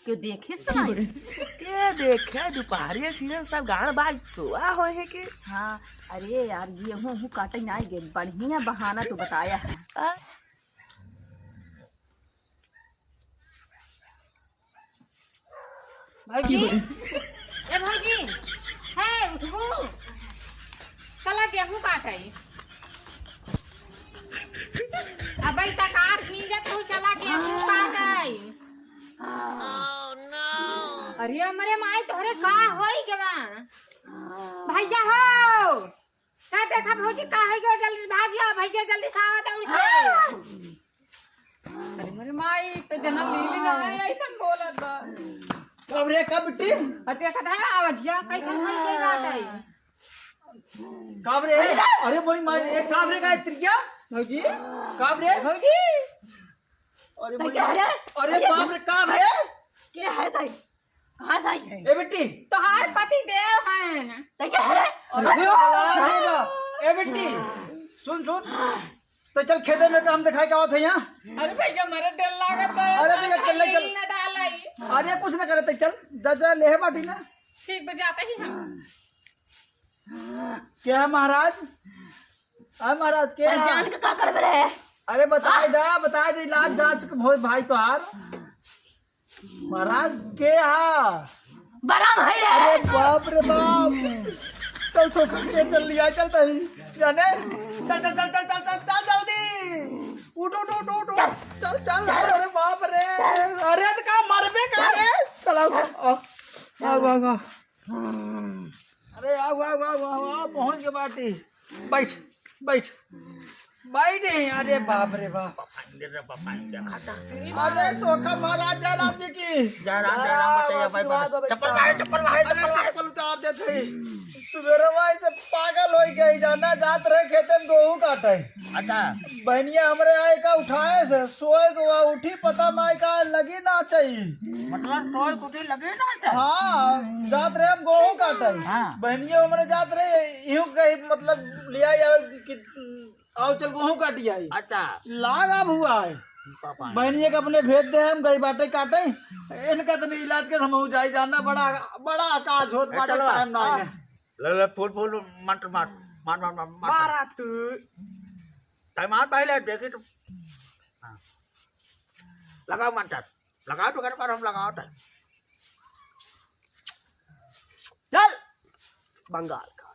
क्यों देखे सुनाई के देखे दोपहरिया सीजन सब गाड़ बाज सोआ हो है के। हाँ अरे यार गेहूँ काटे ना गए बढ़िया बहाना तू बताया है। भौजी ए भौजी है उठबू चला गेहूँ काटे अब तक आज नींद तू चला गेहूँ काटे। अरे हमारे माई तोहरे का होई गवा भैया हो का देखा भौजी का है गो जल्दी भाग जा भैया जल्दी से आवा दौड़ के। अरे मेरे माई तो जन्म लीली ना है ऐसा बोलत बा कब रे कब बिट्टी देखत है आवाजिया कैसन होई गई बात कब रे अरे बोली मार एक कब रे गाय त्रिया भौजी कब रे भौजी अरे बोली अरे बाप रे कब रे क्या है ताई कहाँ से आई है ए बिट्टी तोहार पति देव हैं ताई क्या है अरे देगा ए बिट्टी सुन सुन तो चल खेते में काम दिखाई क्या होता है यहाँ। अरे भैया मेरे दिल लागत है अरे भैया चल चल ना डालाई अरे कुछ ना करे तो चल जा जा ले है बाटी ना ठीक बजाते ही हम क्या है महाराज महाराज क्या है? जान के का कर रहे अरे बता दे इलाज जांच के भोज भाई तोहार महाराज के हा बराम है रे। अरे बाप रे बाप चल सो के चल लिया चलता ही जाने चल चल चल चल चल चल चल जल्दी उठ उठ उठ उठ चल चल चल अरे बाप रे अरे तो का मरबे का रे चलो आओ अरे आओ पहुंच के बाटी बैठ बैठ बैठ अरे बाप रे बाप अरे सोखा महाराज जयराम जी की चप्पल उतार देते सुबेरवा से पागल हो गई जाना जात रहे खेते में गेहूं काटे। अच्छा बहनिया हमरे आए का उठाए से सोए को उठी पता नहीं का लगी ना चाहिए मतलब टोल कुटी लगे ना था। हाँ जात रहे हम गेहूं काटे। बहनिया हमरे जात रहे यूं कही मतलब लिया आओ चल गेहूं काटी आई। अच्छा लागा हुआ है बहनिया के अपने भेज दे हम गई बाटे काटे इनका तो इलाज के हम जाई जाना बड़ा बड़ा आकाश होत बाटे टाइम ना है ले फूल फूल मटर मार मार मार मार मारा तू टाइम मार पहले देखी तो लगाओ मटर लगाओ तो कर पर हम लगाओ तो चल बंगाल का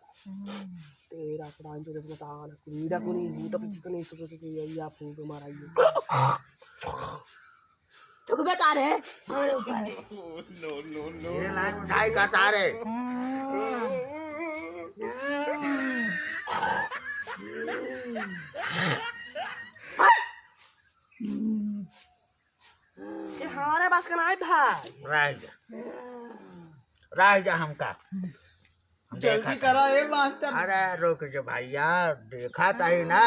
तेरा प्राण जो बता ना कुनीडा कुनी भूत पीछे नहीं सोचो कि ये या फूल मारा ये तो बेकार है नो ये लाइन उठाई का तारे ये हमारे पास का नहीं भाई राजा हमका जल्दी करा ये मास्टर। अरे रुक जो भैया देखा था ही ना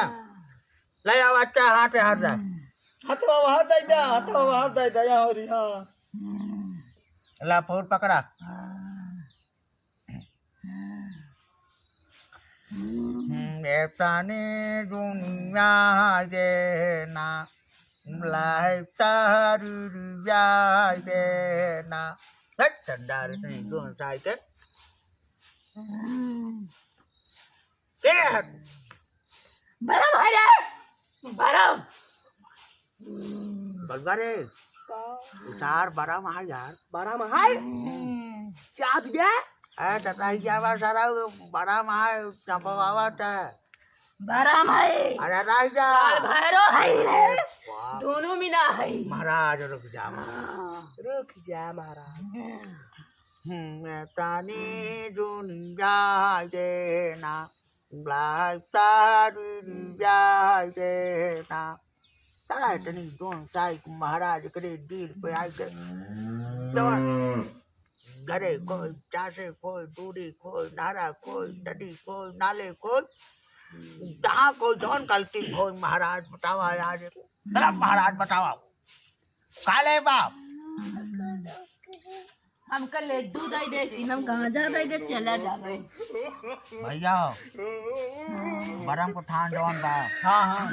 ले आओ अच्छा हाथ हाथ जा हथवा बाहर दे दे यहाँ हो रही हाँ ला फूल पकड़ा ऐसा ने दुनिया देना लाइटर देना ठंडा नहीं दोनों साइड बराम है रे बराम बलवारे उतार बड़ा महा यार बड़ा महाय चाप दे अरे तथा जावा सारा बड़ा महा चंपवावा था बराम है अरे राजा काल भैरो है रे दोनों मिला है महाराज रुक जा महाराज प्राणी दुनिया देना देना तारा इतनी दोन साई महाराज करे डील पे आए घरे कोई चाटे कोई दूरी कोई नारा कोई नदी कोई नाले कोई जहाँ कोई जौन गलती कोई महाराज बतावा आज महाराज बतावा काले बाप हमका लड्डू दे दे चिन्हम गांजा दे दे चला जावे भैया बरम को ठान जवान बा हाँ हाँ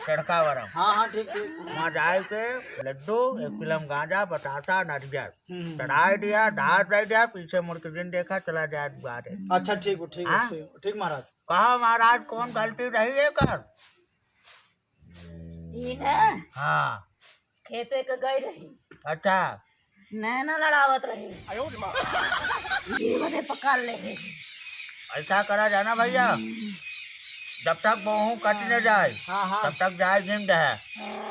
तड़का बरम हाँ हाँ ठीक ठीक वहाँ जाए के लड्डू 1 किलो गांजा बतासा नारियल चढ़ाई दिया ढाल दे दिया पीछे मुड़ के दिन देखा चला जाए बाहर। अच्छा ठीक हो ठीक हाँ? है ठीक महाराज। कहा महाराज कौन गलती रही है कर? ई ना हाँ खेते के गई रही अच्छा नैना लड़ावत रही ये बड़े पकड़ ले ऐसा करा जाना भैया जब तक गेहूँ कटने जाए हाँ हाँ तब तक जाए जिम है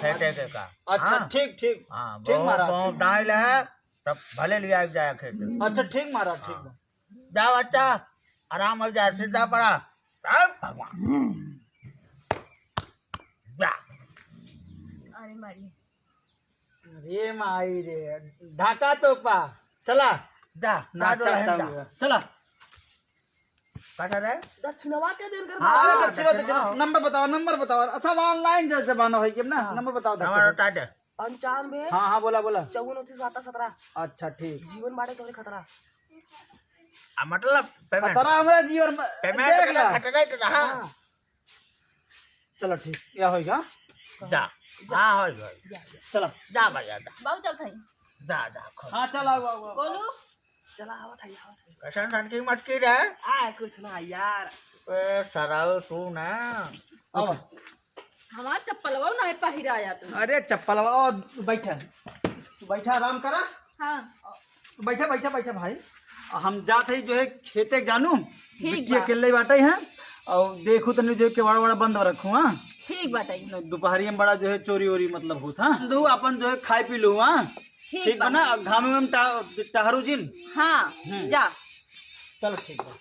खेते के का। अच्छा हाँ? ठीक ठीक हाँ ठीक महाराज गेहूँ डाल है तब भले लिया जाए खेते। अच्छा ठीक महाराज ठीक। जाओ अच्छा आराम हो जाए सीधा पड़ा भगवान जा। अरे मारी अरे माई रे ढाका तो पा चला जा ना दो नाचा रहन जा। चला। कटा रे दक्षिणवा के दिन कर अरे दक्षिण नंबर बताओ सब ऑनलाइन जमाना है कि ना नंबर बताओ हमारा टाटे 95 हाँ हाँ बोला बोला 54 17 अच्छा ठीक जीवन बाटे तोरे खतरा मतलब पेमेंट खतरा हमारा जीवन में देख ला। पेमेंट खतरा तो रहा चलो ठीक या होगा जा हाँ हो गई चलो जा भैया जा बाबू चल थाई जा जा खो हाँ चला हुआ बोलू चला आवत है आवत कैसन सन की मटकी रे आ कुछ ना यार ए सराव तू ना अब हमार चप्पलवा नहीं पहिराया तू अरे चप्पल बैठा तू बैठा आराम करा हाँ बैठा बैठा बैठा भाई हम जाते ही जो है खेते जानू ठीक मिट्टी बा। अकेले बाटे हैं और देखू तनी जो है के बड़ा बड़ा बंद रखू हाँ ठीक बताई दोपहरी में बड़ा जो है चोरी वोरी मतलब होता हाँ दू अपन जो है खाई पी लू हाँ ठीक बा। बना घाम में टहरू जिन हाँ जा चलो ठीक बा।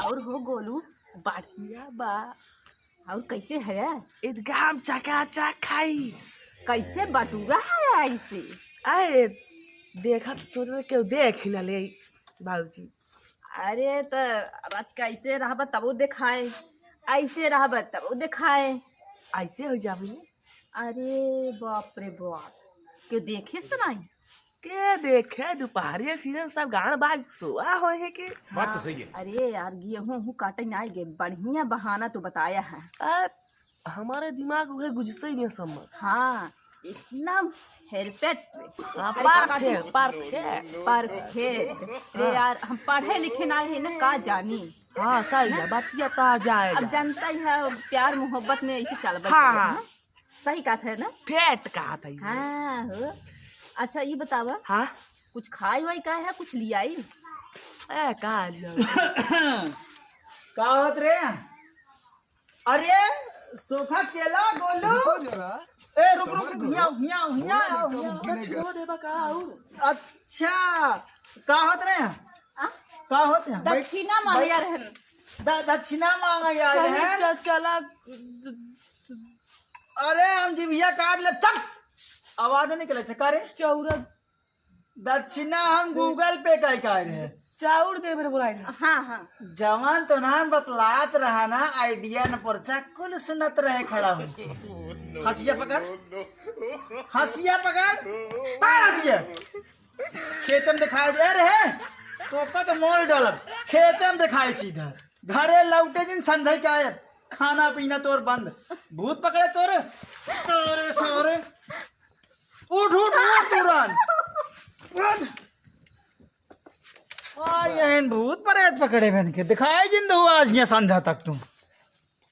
और हो गोलू बाटिया बा और कैसे है एकदम चकाचक खाई कैसे बटूरा है ऐसे आए देखा तो सोच रहे क्यों देख ना ले बाबूजी अरे तो आज कैसे रहब तबो दिखाए ऐसे रहब तबो दिखाए ऐसे हो जाबू अरे बाप रे बाप क्यों देखे से नहीं के देखे दोपहरी फिल्म सब गाना बाज सोआ हो है के बात तो सही है। अरे यार गेहूँ काटे नहीं गए बढ़िया बहाना तो बताया है हमारे दिमाग वह गुजरते ही नहीं समझ हाँ इतना हेरपेट परफेक्ट अरे यार हम पढ़े लिखे ना है ना का जानी हाँ सही है बातिया तो आ जाएगा अब जानता ही है प्यार मोहब्बत में ऐसे चल हाँ। सही कहा था ना फेट कहा था ये। हाँ हो। अच्छा ये बतावा हाँ कुछ खाई वाई का है कुछ लियाई ए कहा जाओ का होत रे अरे सोफा चला गोलू ए रुक रुक हिया छोड़ देबा का और अच्छा का होत रे का होत है दक्षिणा मांगिया रहन दक्षिणा मांगा यार है चला अरे हम जीभिया काट ले चक आवाज नहीं निकले चका रे चौरा दक्षिणा हम गूगल पे का रहे चाउर दे मेरे बुलाई हाँ हाँ जवान तो नान बतलात रहा ना आइडिया न परचा कुल सुनत रहे खड़ा हो हंसिया पकड़ हंसिया पकड़ हंसिया खेत में दिखाई दे रहे तो का तो मोर डालब खेत में दिखाई सीधा घरे लौटे जिन समझे क्या है खाना पीना तोर बंद भूत पकड़े तोरे तोरे सोरे उठ उठ उठ तुरंत यहन भूत प्रेत पकड़े बन के दिखाए जिंद हुआ आज ये संझा तक तुम